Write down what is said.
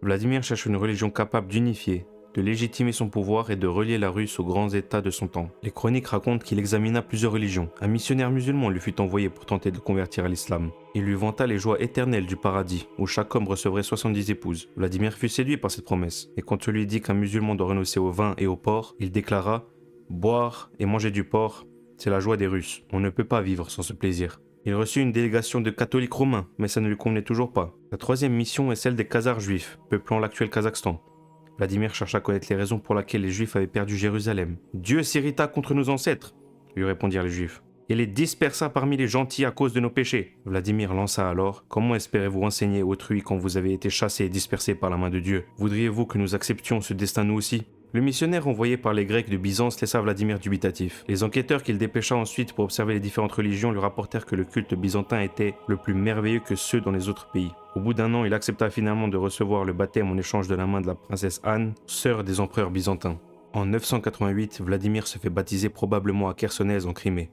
Vladimir cherche une religion capable d'unifier, de légitimer son pouvoir et de relier la Russe aux grands États de son temps. Les chroniques racontent qu'il examina plusieurs religions. Un missionnaire musulman lui fut envoyé pour tenter de le convertir à l'islam. Il lui vanta les joies éternelles du paradis, où chaque homme recevrait 70 épouses. Vladimir fut séduit par cette promesse, et quand on lui dit qu'un musulman doit renoncer au vin et au porc, il déclara « Boire et manger du porc, c'est la joie des Russes. On ne peut pas vivre sans ce plaisir. » Il reçut une délégation de catholiques romains, mais ça ne lui convenait toujours pas. La troisième mission est celle des Khazars juifs, peuplant l'actuel Kazakhstan. Vladimir chercha à connaître les raisons pour lesquelles les Juifs avaient perdu Jérusalem. « Dieu s'irrita contre nos ancêtres !» lui répondirent les Juifs. « Et les dispersa parmi les gentils à cause de nos péchés. » Vladimir lança alors « Comment espérez-vous enseigner autrui quand vous avez été chassés et dispersés par la main de Dieu? Voudriez-vous que nous acceptions ce destin nous aussi ?» Le missionnaire envoyé par les Grecs de Byzance laissa Vladimir dubitatif. Les enquêteurs qu'il dépêcha ensuite pour observer les différentes religions lui rapportèrent que le culte byzantin était le plus merveilleux que ceux dans les autres pays. Au bout d'un an, il accepta finalement de recevoir le baptême en échange de la main de la princesse Anne, sœur des empereurs byzantins. En 988, Vladimir se fait baptiser probablement à Chersonèse en Crimée.